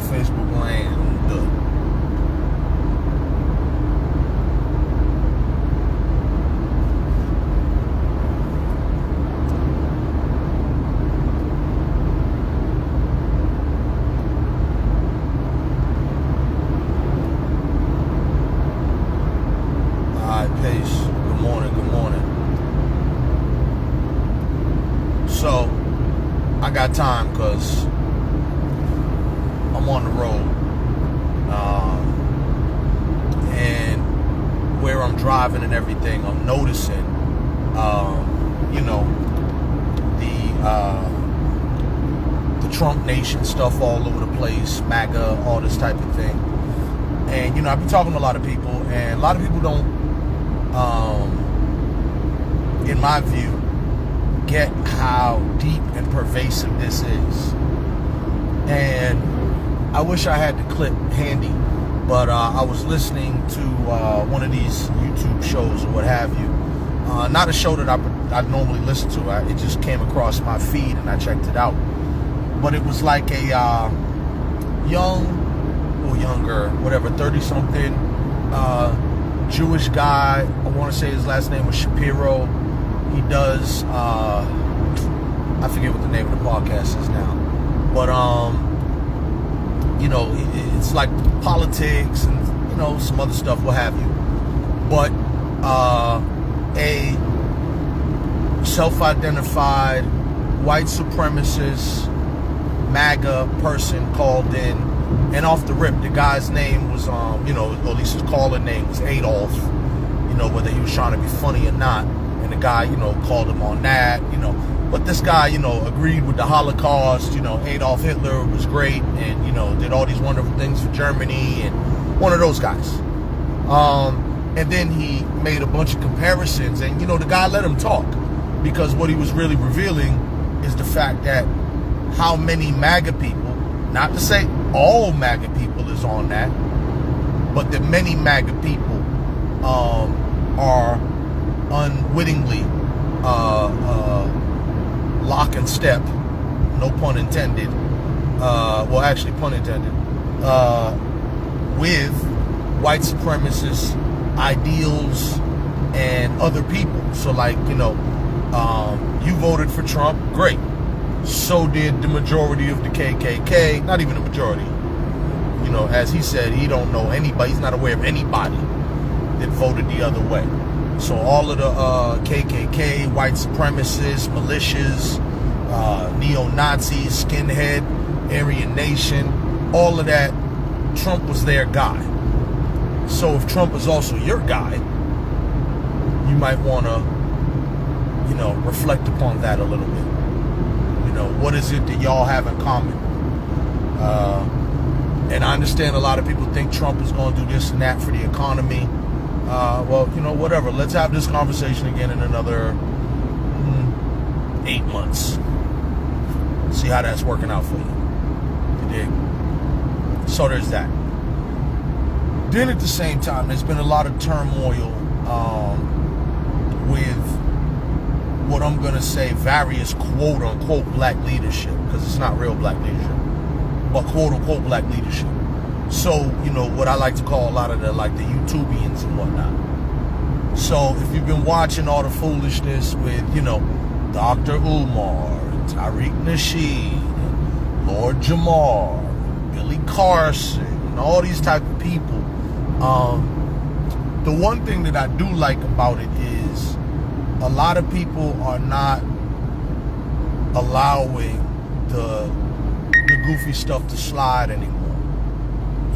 Facebook land. So, I got time because I'm on the road. And where I'm driving and everything, I'm noticing, the Trump Nation stuff all over the place, MAGA, all this type of thing. And, I've been talking to a lot of people, and a lot of people don't, in my view, get how deep and pervasive this is. And I wish I had the clip handy, but I was listening to one of these YouTube shows or what have you. Not a show that I normally listen to. It just came across my feed and I checked it out. But it was like a young or younger, whatever, 30-something Jewish guy. I want to say his last name was Shapiro. He does, I forget what the name of the podcast is now, but, it's like politics and, some other stuff, what have you. But a self-identified white supremacist MAGA person called in, and off the rip, the guy's name was, or at least his caller name was Adolf, whether he was trying to be funny or not. And the guy, called him on that, But this guy, agreed with the Holocaust. Adolf Hitler was great and, did all these wonderful things for Germany, and one of those guys. And then he made a bunch of comparisons, and, the guy let him talk, because what he was really revealing is the fact that how many MAGA people, not to say all MAGA people is on that, but that many MAGA people are unwittingly lock and step, no pun intended, well actually pun intended, with white supremacist ideals and other people. So like, you voted for Trump, great. So did the majority of the KKK, not even the majority. As he said, he don't know anybody, he's not aware of anybody that voted the other way. So all of the KKK, white supremacists, militias, neo-Nazis, skinhead, Aryan Nation, all of that, Trump was their guy. So if Trump is also your guy, you might want to, reflect upon that a little bit. What is it that y'all have in common? And I understand a lot of people think Trump is going to do this and that for the economy. Well, whatever. Let's have this conversation again in another 8 months. See how that's working out for you. You dig? So there's that. Then at the same time, there's been a lot of turmoil with what I'm going to say various quote-unquote black leadership, because it's not real black leadership, but quote-unquote black leadership. So, what I like to call a lot of the YouTubians and whatnot. So, if you've been watching all the foolishness with, Dr. Umar, and Tariq Nasheed, and Lord Jamar, and Billy Carson, and all these type of people, the one thing that I do like about it is a lot of people are not allowing the goofy stuff to slide anymore.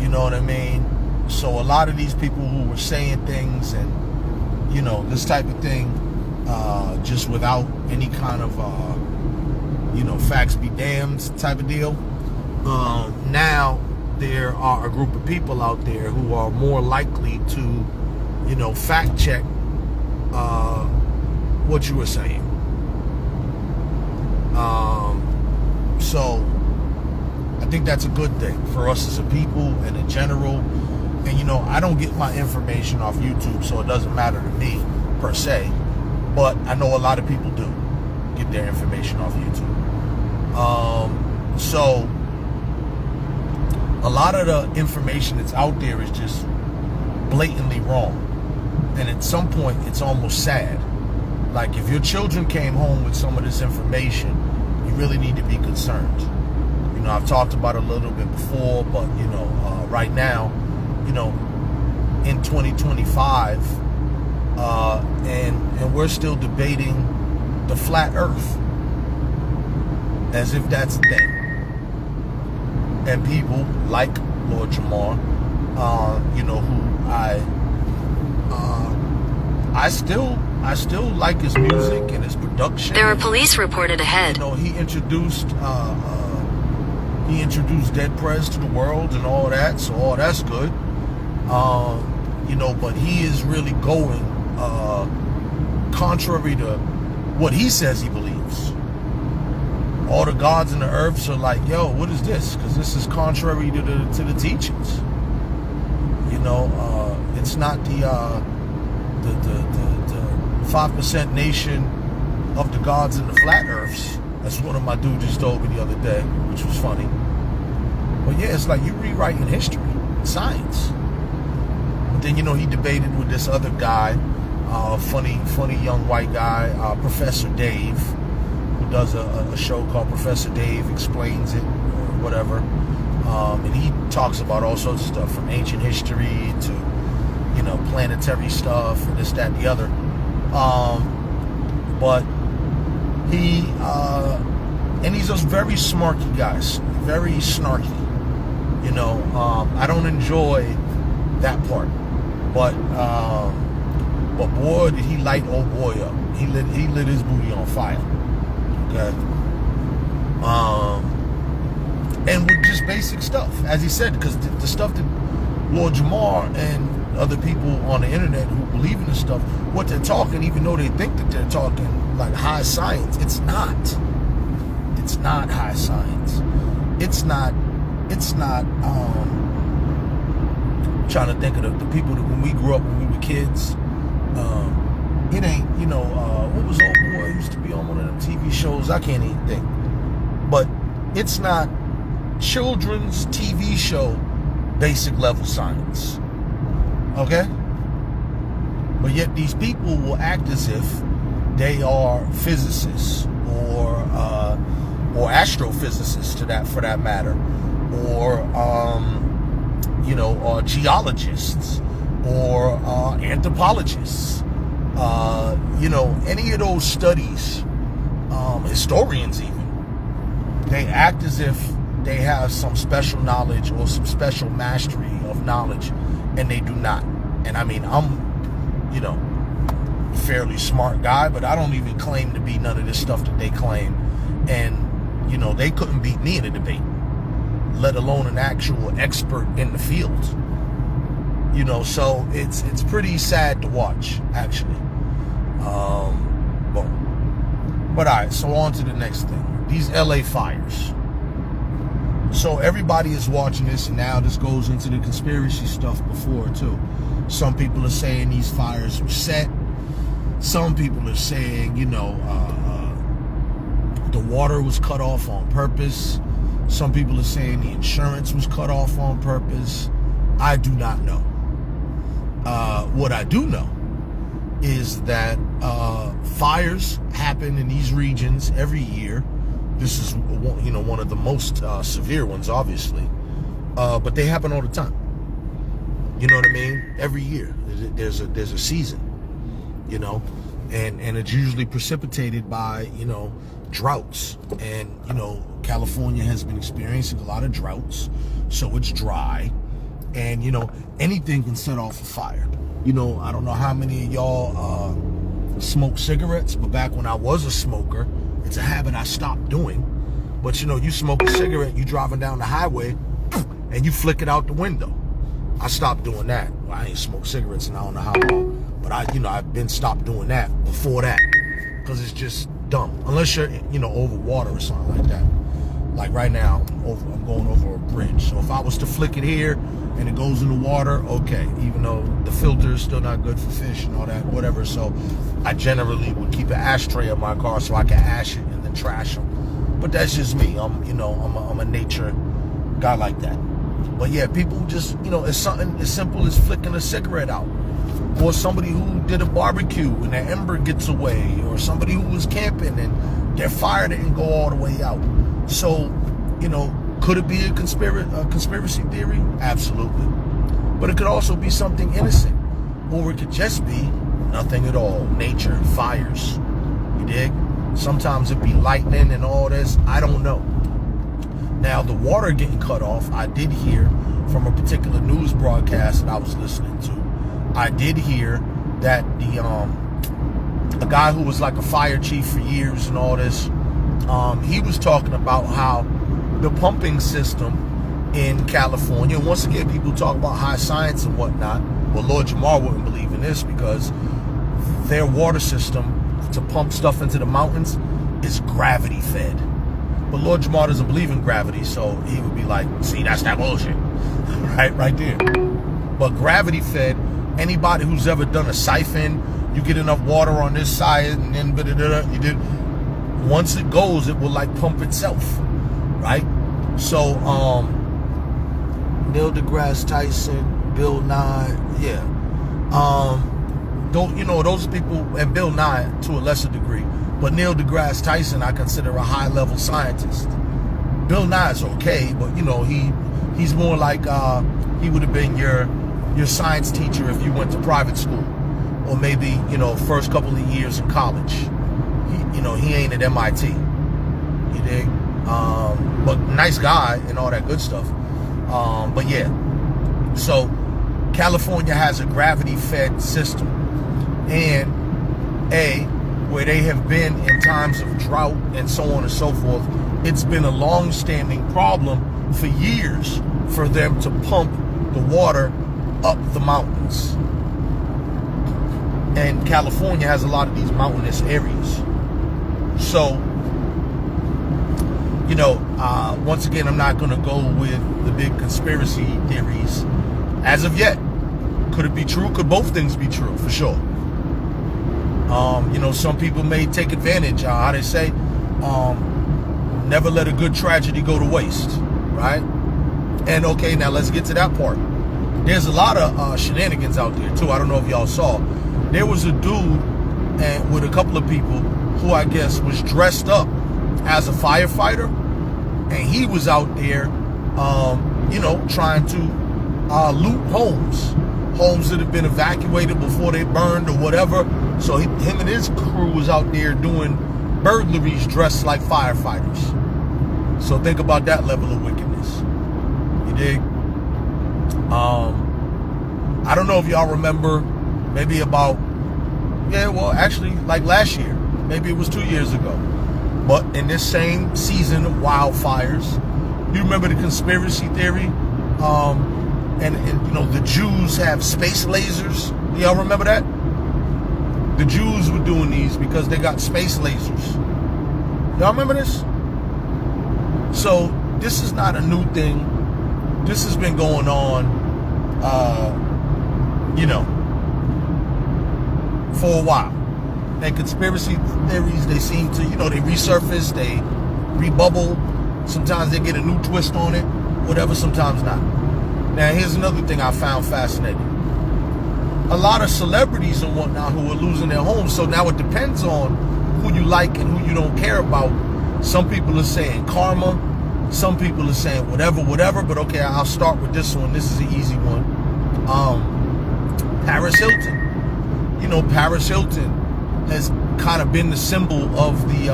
You know what I mean? So a lot of these people who were saying things and, this type of thing, just without any kind of, facts be damned type of deal. Now there are a group of people out there who are more likely to, fact check what you were saying. So I think that's a good thing for us as a people and in general. And, I don't get my information off YouTube, so it doesn't matter to me per se. But I know a lot of people do get their information off YouTube. So a lot of the information that's out there is just blatantly wrong. And at some point, it's almost sad. Like, if your children came home with some of this information, you really need to be concerned. You know, I've talked about it a little bit before, but, you know, right now, you know, in 2025, and we're still debating the flat earth as if that's a thing. And people like Lord Jamar, you know, who I still like his music and his production. There are police reported ahead. You know, he introduced Dead Prez to the world and all that, so all that's good. You know, but he is really going contrary to what he says he believes. All the gods in the earths are like, yo, what is this? Because this is contrary to the teachings. You know, it's not the 5% nation of the gods in the flat earths. That's what my dude just told me the other day, which was funny. But yeah, it's like you rewriting history, science. But then, you know, he debated with this other guy, funny young white guy, Professor Dave, who does a show called Professor Dave Explains It, or whatever. And he talks about all sorts of stuff, from ancient history to, you know, planetary stuff and this, that, and the other. But he's just very smarky guys, very snarky. You know, I don't enjoy that part, but boy, did he light old boy up. He lit his booty on fire. Okay. And with just basic stuff, as he said, because the stuff that Lord Jamar and other people on the internet who believe in this stuff, what they're talking, even though they think that they're talking like high science, it's not. It's not high science. It's not trying to think of the people that when we grew up, when we were kids, it ain't, you know, what was old boy who used to be on one of them TV shows? I can't even think. But it's not children's TV show basic level science. Okay? But yet these people will act as if they are physicists or astrophysicists for that matter, or you know, or geologists or anthropologists, you know, any of those studies, historians even, they act as if they have some special knowledge or some special mastery of knowledge, and they do not. And I mean, I'm, you know, a fairly smart guy, but I don't even claim to be none of this stuff that they claim. And, you know, they couldn't beat me in a debate, let alone an actual expert in the field. You know, so it's pretty sad to watch, actually. But all right, so on to the next thing. These LA fires. So everybody is watching this, and now this goes into the conspiracy stuff before, too. Some people are saying these fires were set. Some people are saying, you know, the water was cut off on purpose. Some people are saying the insurance was cut off on purpose. I do not know. What I do know is that fires happen in these regions every year. This is, you know, one of the most severe ones, obviously. But they happen all the time. You know what I mean? Every year there's a season, you know, and it's usually precipitated by, you know, droughts. And, you know, California has been experiencing a lot of droughts, so it's dry. And, you know, anything can set off a fire. You know, I don't know how many of y'all smoke cigarettes, but back when I was a smoker, it's a habit I stopped doing. But, you know, you smoke a cigarette, you driving down the highway, and you flick it out the window. I stopped doing that. Well, I ain't smoked cigarettes in I don't know how long. But, I've been stopped doing that before that. Because it's just dumb. Unless you're, you know, over water or something like that. Like right now, I'm going over a bridge. So if I was to flick it here and it goes in the water, okay. Even though the filter is still not good for fish and all that, whatever. So I generally would keep an ashtray in my car so I can ash it and then trash them. But that's just me. I'm a nature guy like that. But yeah, people just, it's something as simple as flicking a cigarette out. Or somebody who did a barbecue and their ember gets away. Or somebody who was camping and their fire didn't go all the way out. So, could it be a conspiracy theory? Absolutely. But it could also be something innocent. Or it could just be nothing at all. Nature, fires. You dig? Sometimes it'd be lightning and all this. I don't know. Now, the water getting cut off, I did hear from a particular news broadcast that I was listening to. I did hear that a guy who was like a fire chief for years and all this, he was talking about how the pumping system in California, once again, people talk about high science and whatnot. Well, Lord Jamar wouldn't believe in this because their water system to pump stuff into the mountains is gravity fed. But Lord Jamar doesn't believe in gravity, so he would be like, see, that's that bullshit. right there. But gravity fed, anybody who's ever done a siphon, you get enough water on this side and then you did. Once it goes, it will like pump itself, right? So Neil deGrasse Tyson, Bill Nye, yeah. Those people, and Bill Nye to a lesser degree. But Neil deGrasse Tyson, I consider a high-level scientist. Bill Nye's okay, but he's more like he would have been your science teacher if you went to private school, or maybe first couple of years in college. He ain't at MIT. You dig? But nice guy and all that good stuff. But yeah, so California has a gravity-fed system, and where they have been in times of drought and so on and so forth, it's been a long-standing problem for years for them to pump the water up the mountains. And California has a lot of these mountainous areas. So, once again, I'm not going to go with the big conspiracy theories as of yet. Could it be true? Could both things be true? For sure. Some people may take advantage. How they say, never let a good tragedy go to waste, right? And okay, now let's get to that part. There's a lot of shenanigans out there too. I don't know if y'all saw. There was a dude with a couple of people who I guess was dressed up as a firefighter, and he was out there, trying to loot homes that have been evacuated before they burned or whatever. So him and his crew was out there doing burglaries dressed like firefighters. So think about that level of wickedness. You dig? I don't know if y'all remember, maybe about, actually like last year, maybe it was 2 years ago. But in this same season of wildfires, you remember the conspiracy theory? And the Jews have space lasers. Do y'all remember that? The Jews were doing these because they got space lasers. Y'all remember this? So this is not a new thing. This has been going on, for a while. And conspiracy theories, they seem to, they resurface, they rebubble. Sometimes they get a new twist on it, whatever, sometimes not. Now, here's another thing I found fascinating. A lot of celebrities and whatnot who are losing their homes. So now it depends on who you like and who you don't care about. Some people are saying karma. Some people are saying whatever. But okay, I'll start with this one. This is an easy one. Paris Hilton. Paris Hilton has kind of been the symbol of the,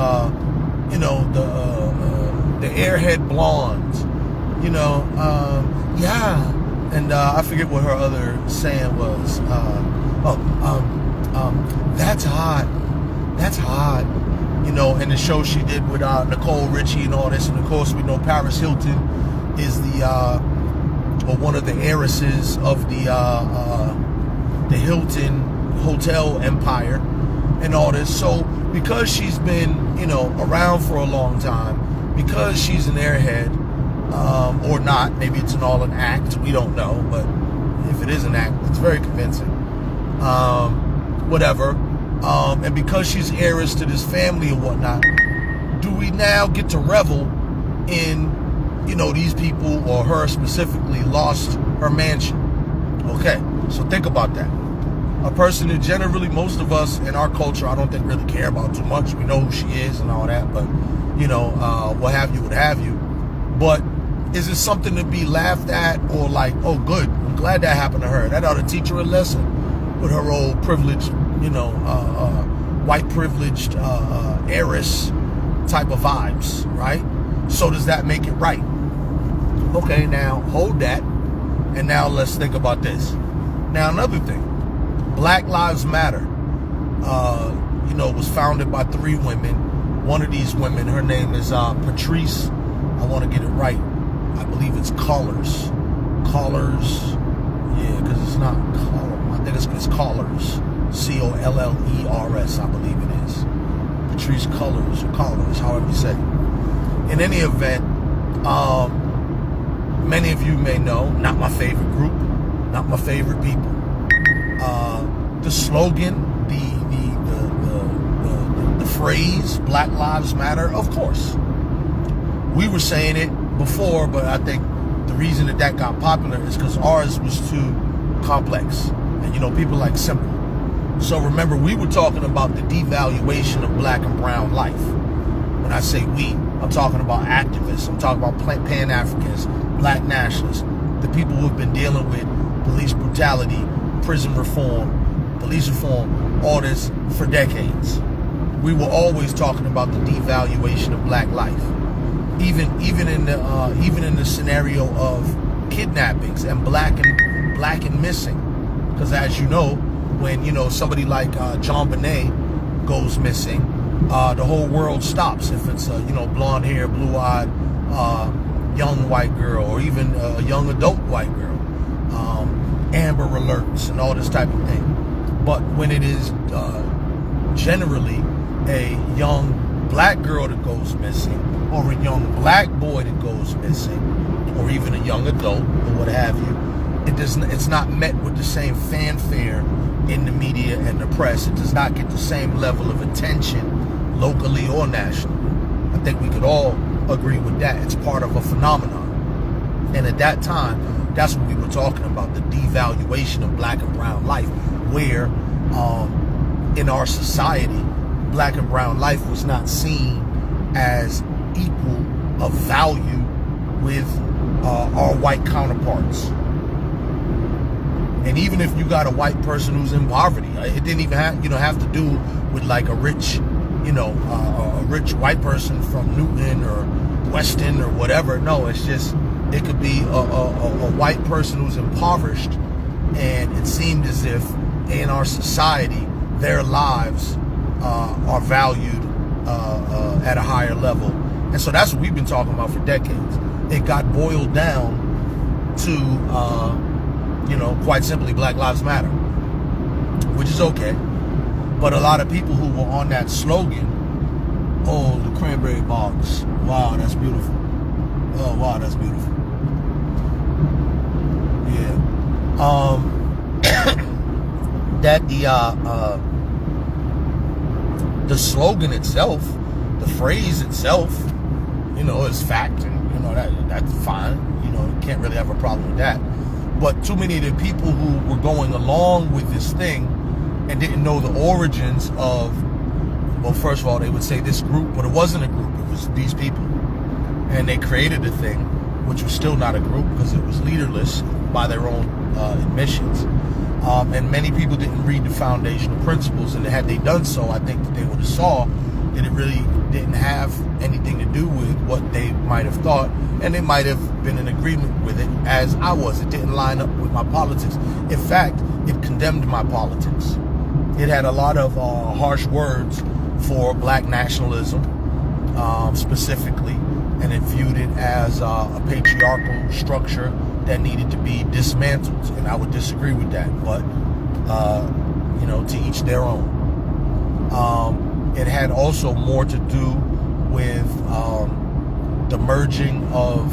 the airhead blonde. Yeah. And I forget what her other saying was. That's hot. That's hot. And the show she did with Nicole Richie and all this. And of course, we know Paris Hilton is one of the heiresses of the Hilton hotel empire and all this. So because she's been, around for a long time, because she's an airhead, or not, maybe it's all an act, we don't know, but if it is an act, it's very convincing. Whatever. And because she's heiress to this family and whatnot, do we now get to revel in you know, these people, or her specifically, lost her mansion. Okay, so think about that. A person that generally, most of us in our culture, I don't think really care about too much. We know who she is and all that, but, you know, what have you. But is it something to be laughed at, or like, oh, good, I'm glad that happened to her. That ought to teach her a lesson with her old privileged, you know, white privileged heiress type of vibes, right? So does that make it right? Okay, now hold that, and now let's think about this. Now, another thing, Black Lives Matter, you know, was founded by 3 women. One of these women, her name is Patrice, I want to get it right, I believe it's Collars, yeah, because it's not Collars, I think it's Collars, Collers, I believe it is. Patrice Collars, or Collars, however you say it. In any event, many of you may know, not my favorite group, not my favorite people. The slogan, the phrase, Black Lives Matter, of course. We were saying it before, but I think the reason that got popular is because ours was too complex. And, you know, people like simple. So remember, we were talking about the devaluation of black and brown life. When I say we, I'm talking about activists. I'm talking about Pan-Africans, black nationalists, the people who have been dealing with police brutality, prison reform, police reform, all this for decades. We were always talking about the devaluation of black life, even in the scenario of kidnappings and black and missing. Because as you know, when, you know, somebody like John Bonet goes missing, the whole world stops. If it's a, you know, blonde hair, blue-eyed young white girl, or even a young adult white girl, Amber Alerts and all this type of thing. But when it is generally a young black girl that goes missing, or a young black boy that goes missing, or even a young adult, or what have you, it's not met with the same fanfare in the media and the press. It does not get the same level of attention locally or nationally. I think we could all agree with that. It's part of a phenomenon. And at that time, that's what we were talking about, the devaluation of black and brown life, where in our society, black and brown life was not seen as equal of value with our white counterparts. And even if you got a white person who's in poverty, it didn't even have to do with like a rich, a rich white person from Newton or Weston or whatever. No, it's just, it could be a white person who's impoverished, and it seemed as if in our society their lives are valued at a higher level. And so that's what we've been talking about for decades. It got boiled down to quite simply, Black Lives Matter, which is okay. But a lot of people who were on that slogan, oh, the cranberry bogs, wow, that's beautiful. Oh, wow, that's beautiful. Yeah. That the slogan itself, the phrase itself, is fact, and that's fine. You can't really have a problem with that. But too many of the people who were going along with this thing and didn't know the origins of, well, first of all, they would say this group, but it wasn't a group, it was these people. And they created a thing, which was still not a group because it was leaderless by their own admissions. And many people didn't read the foundational principles, and had they done so, I think that they would have saw that it really didn't have anything to do with what they might have thought, and they might have been in agreement with it, as I was. It didn't line up with my politics. In fact, it condemned my politics. It had a lot of harsh words for black nationalism, specifically, and it viewed it as a patriarchal structure that needed to be dismantled, and I would disagree with that, but to each their own. It had also more to do with the merging of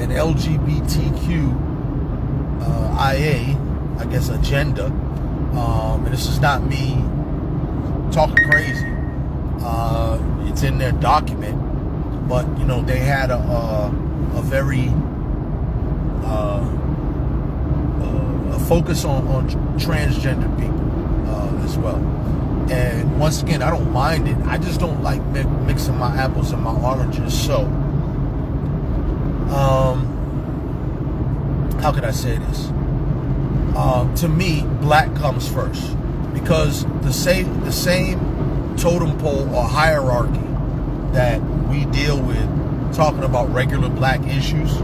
an LGBTQIA, I guess, agenda. And this is not me talking crazy. It's in their document but you know, they had a very a focus on transgender people as well. And once again, I don't mind it. I just don't like mixing my apples and my oranges. So, how could I say this? To me, black comes first, because the same totem pole or hierarchy that we deal with talking about regular black issues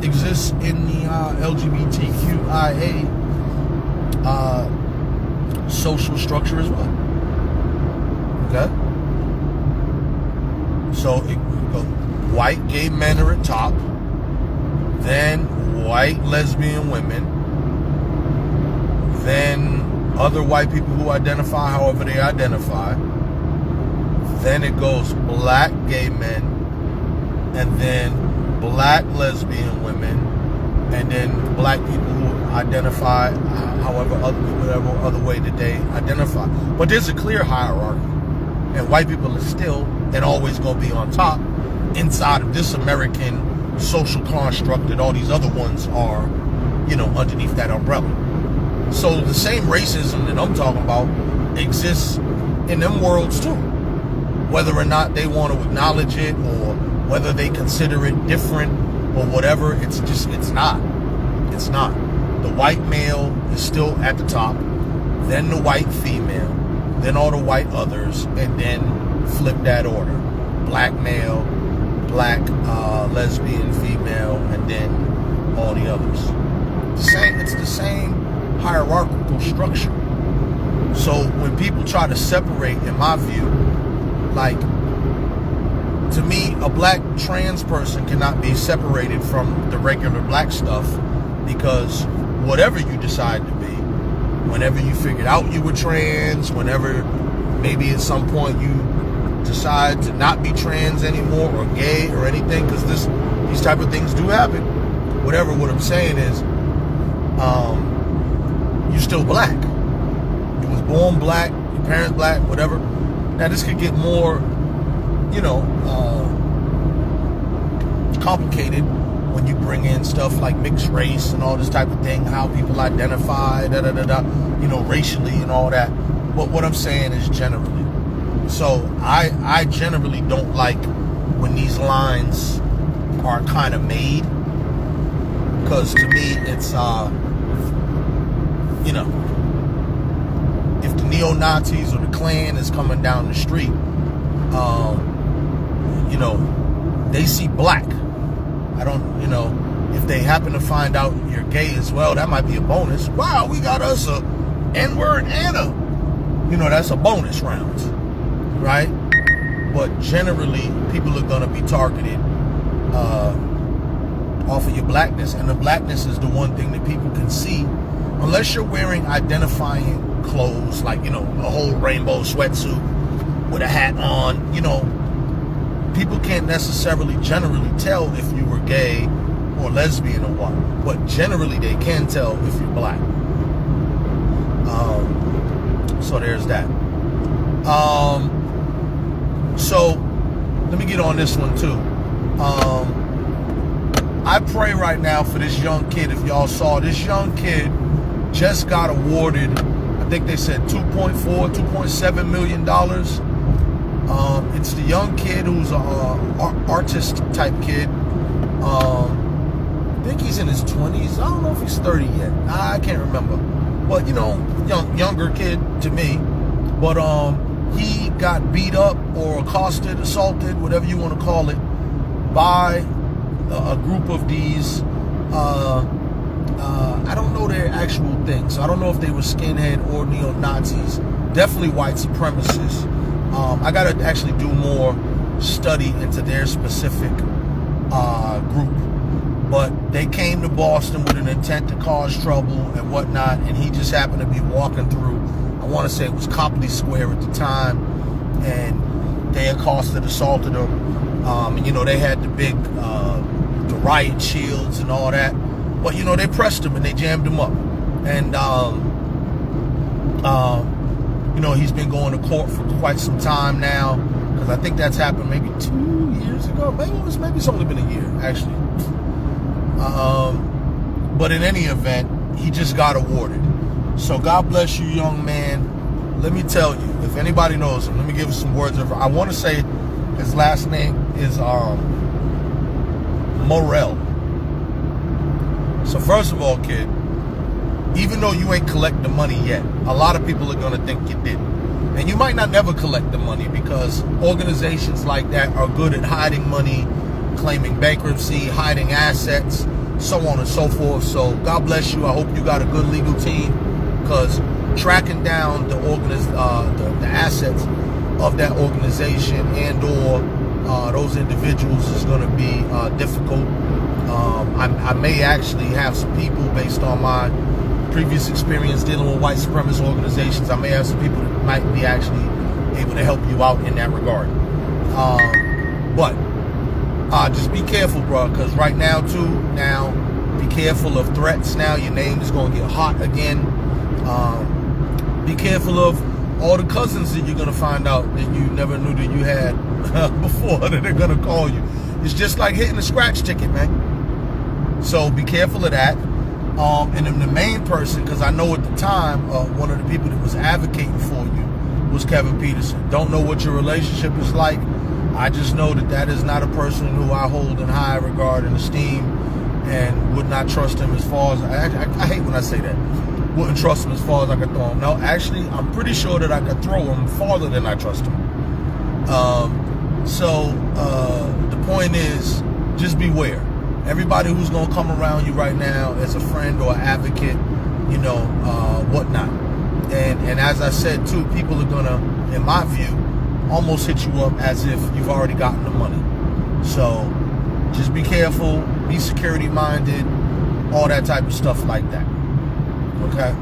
exists in the LGBTQIA social structure as well. Okay? So white gay men are at top, then white lesbian women, then other white people who identify however they identify, then it goes black gay men, and then black lesbian women, and then black people who identify however other way that they identify. But there's a clear hierarchy, and white people are still and always going to be on top inside of this American social construct that all these other ones are, you know, underneath that umbrella. So the same racism that I'm talking about exists in them worlds too. Whether or not they want to acknowledge it, or whether they consider it different or whatever, it's not. It's not. The white male is still at the top, then the white female, then all the white others, and then flip that order. Black male, black lesbian female, and then all the others. It's the same hierarchical structure. So when people try to separate, in my view, like, to me, a black trans person cannot be separated from the regular black stuff, because whatever you decide to be, whenever you figured out you were trans, whenever maybe at some point you decide to not be trans anymore or gay or anything, because these type of things do happen. Whatever, what I'm saying is, you're still black. You was born black, your parents black, whatever. Now this could get more, you know, complicated when you bring in stuff like mixed race and all this type of thing, how people identify, you know, racially and all that. But what I'm saying is generally. So I generally don't like when these lines are kind of made, because to me it's you know, if the neo-Nazis or the Klan is coming down the street, you know, they see black. I don't, you know, if they happen to find out you're gay as well, that might be a bonus. Wow, we got us a N-word and a, you know, that's a bonus round, right? But generally, people are going to be targeted off of your blackness, and the blackness is the one thing that people can see, unless you're wearing identifying clothes, like, you know, a whole rainbow sweatsuit with a hat on. You know, people can't necessarily generally tell if you were gay or lesbian or what, but generally they can tell if you're black. So there's that. So let me get on this one too. I pray right now for this young kid. If y'all saw, this young kid just got awarded, I think they said $2.7 million. It's the young kid who's a artist type kid. I think he's in his 20s. I don't know if he's 30 yet. I can't remember. But, you know, younger kid to me. But he got beat up or accosted, assaulted, whatever you want to call it, by a group of these, I don't know their actual things. So I don't know if they were skinhead or neo-Nazis. Definitely white supremacists. I got to actually do more study into their specific group. But they came to Boston with an intent to cause trouble and whatnot, and he just happened to be walking through, I want to say it was Copley Square at the time, and they accosted, assaulted him. And, you know, they had the big, the riot shields and all that. But, you know, they pressed him and they jammed him up. And, you know, he's been going to court for quite some time now. because I think that's happened maybe 2 years ago. Maybe it's only been a year, actually. But in any event, he just got awarded. So God bless you, young man. Let me tell you, if anybody knows him, let me give you some words of. I want to say his last name is Morel. So first of all, kid, even though you ain't collect the money yet, a lot of people are gonna think you did. And you might not never collect the money, because organizations like that are good at hiding money, claiming bankruptcy, hiding assets, so on and so forth. So God bless you. I hope you got a good legal team, because tracking down the assets of that organization and or those individuals is going to be difficult. I may actually have some people, based on my previous experience dealing with white supremacist organizations, I may have some people that might be actually able to help you out in that regard. But just be careful, bro, because right now too, be careful of threats. Now your name is going to get hot again. Be careful of all the cousins that you're going to find out that you never knew that you had before, that they're going to call you. It's just like hitting a scratch ticket, man. So be careful of that. And then the main person, because I know at the time, one of the people that was advocating for you was Kevin Peterson. Don't know what your relationship is like. I just know that that is not a person who I hold in high regard and esteem, and would not trust him as far as, I hate when I say that. Wouldn't trust him as far as I could throw him. No, actually, I'm pretty sure that I could throw him farther than I trust him. The point is, just beware. Everybody who's going to come around you right now as a friend or advocate, whatnot. And as I said, too, people are going to, in my view, almost hit you up as if you've already gotten the money. So just be careful, be security minded, all that type of stuff like that. Okay.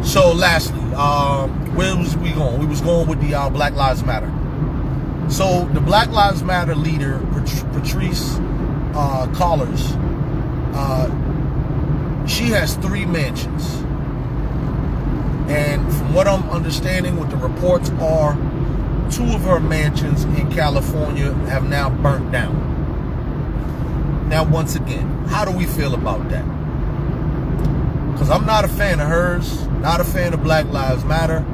So lastly, where was we going? We was going with the Black Lives Matter. So the Black Lives Matter leader, Patrice Collars, she has 3 mansions. And from what I'm understanding, what the reports are, 2 of her mansions in California have now burnt down. Now, once again, how do we feel about that? Because I'm not a fan of hers, not a fan of Black Lives Matter.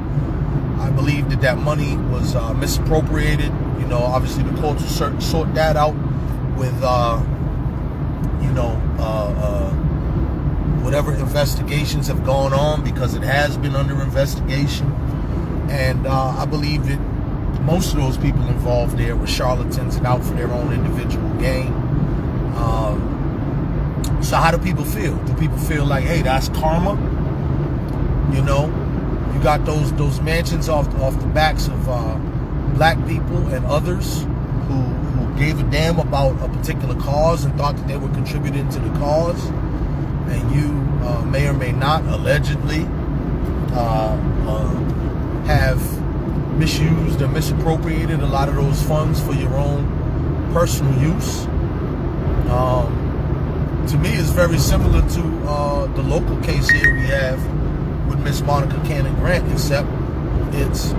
I believe that that money was misappropriated. Obviously the courts will sort that out with, whatever investigations have gone on, because it has been under investigation. And I believe that most of those people involved there were charlatans and out for their own individual gain. So how do people feel? Do people feel like, hey, that's karma? You got those mansions off the backs of black people and others who gave a damn about a particular cause and thought that they were contributing to the cause, and you may or may not, allegedly, have misused or misappropriated a lot of those funds for your own personal use. To me, it's very similar to the local case here we have with Miss Monica Cannon Grant, except it's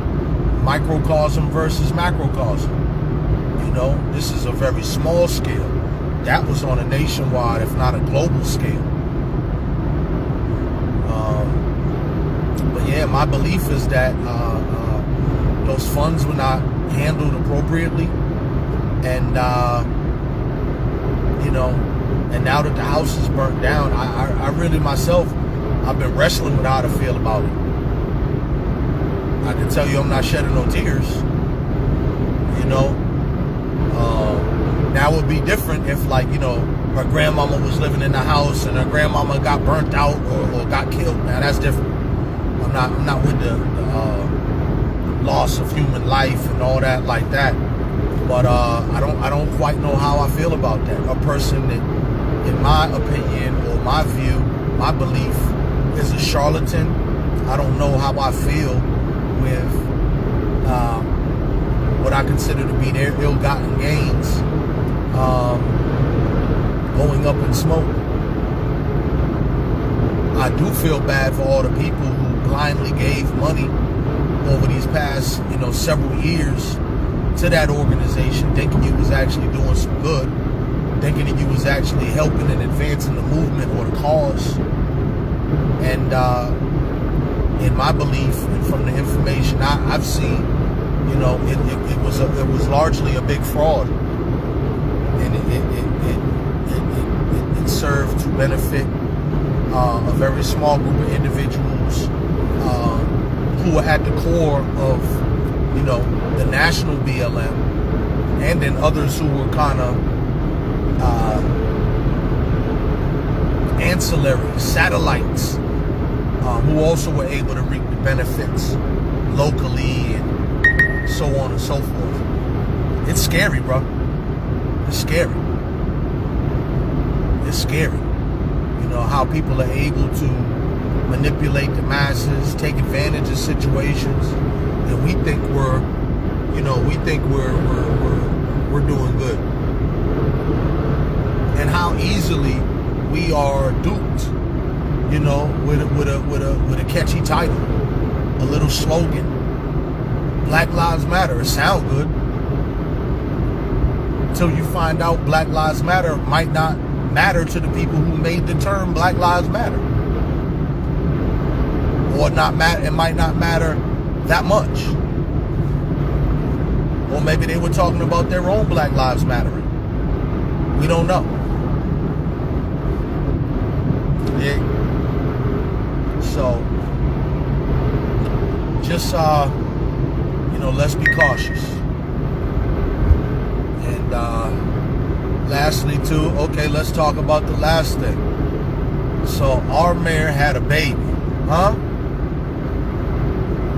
microcosm versus macrocosm. This is a very small scale. That was on a nationwide, if not a global scale. But yeah, my belief is that those funds were not handled appropriately, and and now that the house is burnt down, I really myself, I've been wrestling with how to feel about it. I can tell you I'm not shedding no tears. Now it would be different if, like, her grandmama was living in the house and her grandmama got burnt out or got killed. Now that's different. I'm not with the loss of human life and all that like that. But I don't quite know how I feel about that. A person that, in my opinion or my view, my belief, is a charlatan. I don't know how I feel with what I consider to be their ill-gotten gains going up in smoke. I do feel bad for all the people who blindly gave money over these past, several years to that organization, thinking you was actually doing some good, thinking that you was actually helping and advancing the movement or the cause. And in my belief, and from the information I've seen, it was largely a big fraud, and it served to benefit a very small group of individuals who were at the core of, the national BLM, and then others who were kind of ancillary satellites, who also were able to reap the benefits locally and so on and so forth. It's scary, bro. It's scary. It's scary. How people are able to manipulate the masses, take advantage of situations, and we think we're doing good. And how easily we are duped, with a catchy title, a little slogan. Black Lives Matter. It sounds good. Until you find out Black Lives Matter might not matter to the people who made the term Black Lives Matter. Or not matter, it might not matter that much. Or maybe they were talking about their own Black Lives Mattering. We don't know. Yeah. So, just, let's be cautious. And, lastly, too, okay, let's talk about the last thing. So, our mayor had a baby, huh?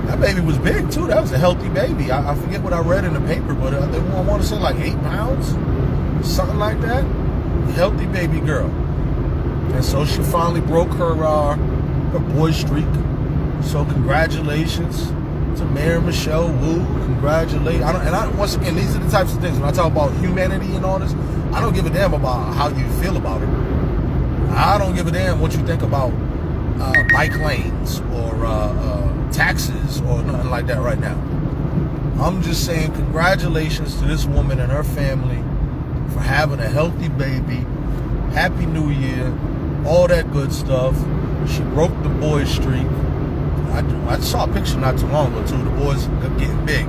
That baby was big, too. That was a healthy baby. I forget what I read in the paper, but I want to say like 8 pounds, something like that. A healthy baby girl. And so she finally broke her boy streak. So congratulations to Mayor Michelle Wu. Congratulations. Once again, these are the types of things. When I talk about humanity and all this, I don't give a damn about how you feel about it. I don't give a damn what you think about bike lanes or taxes or nothing like that right now. I'm just saying congratulations to this woman and her family for having a healthy baby. Happy New Year. All that good stuff. She broke the boy streak. I saw a picture not too long ago, too. The boys are getting big.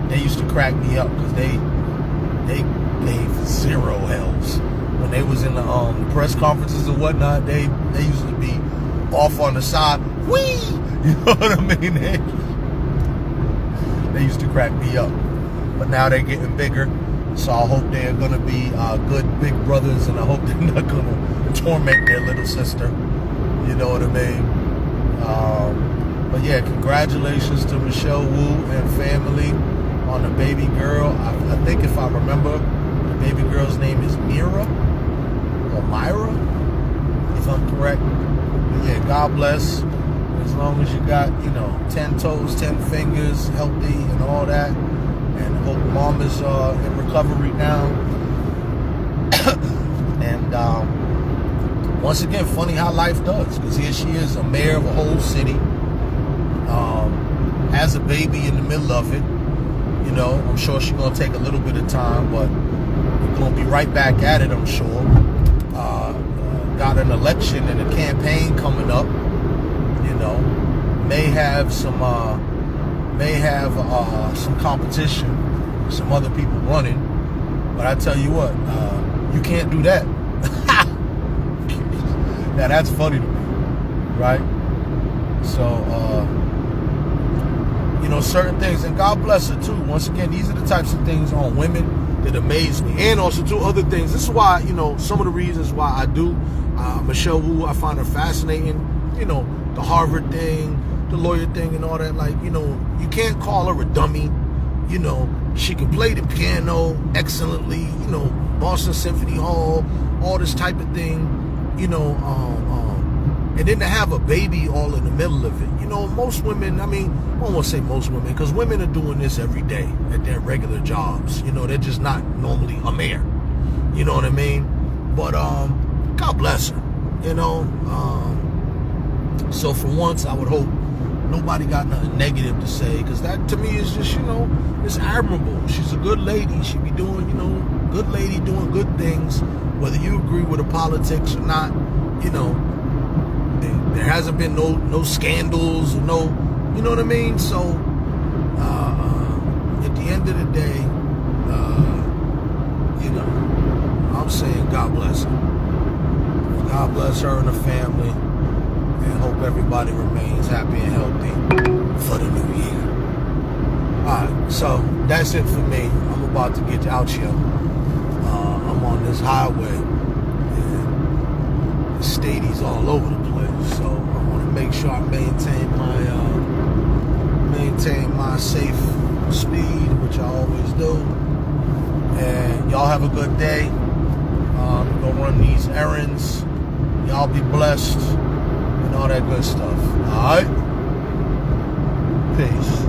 They used to crack me up because they gave zero hells. When they was in the press conferences and whatnot, they used to be off on the side. Whee! You know what I mean? They used to crack me up. But now they're getting bigger. So I hope they're going to be good big brothers, and I hope they're not going to torment their little sister. You know what I mean? But yeah, congratulations to Michelle Wu and family on the baby girl. I think if I remember, the baby girl's name is Myra, if I'm correct. But yeah, God bless. As long as you got, 10 toes, 10 fingers, healthy and all that. And hope mom is in recovery now. And once again, funny how life does. Because here she is, a mayor of a whole city. Has a baby in the middle of it. I'm sure she's going to take a little bit of time, but we're going to be right back at it, I'm sure. Got an election and a campaign coming up. May have some competition, some other people running, but I tell you what, you can't do that. Now that's funny to me, right? So, certain things, and God bless her too. Once again, these are the types of things on women that amaze me, and also two other things. This is why, some of the reasons why I do Michelle Wu, I find her fascinating. The Harvard thing, the lawyer thing and all that. Like, you can't call her a dummy. She can play the piano excellently, Boston Symphony Hall, all this type of thing, and then to have a baby all in the middle of it. Most women, I won't want to say most women, because women are doing this every day at their regular jobs. They're just not normally a mayor. You know what I mean? But God bless her, So for once, I would hope nobody got nothing negative to say, because that to me is just, it's admirable. She's a good lady. She be doing, good lady doing good things, whether you agree with the politics or not. There hasn't been no scandals or no, you know what I mean? So at the end of the day, I'm saying God bless her. God bless her and her family, and hope everybody remains happy and healthy for the new year. Alright, so that's it for me. I'm about to get out here. I'm on this highway, and the stadies all over the place, so I want to make sure I maintain my safe speed, which I always do. And y'all have a good day. Go run these errands. Y'all be blessed and all that good stuff. All right? Peace.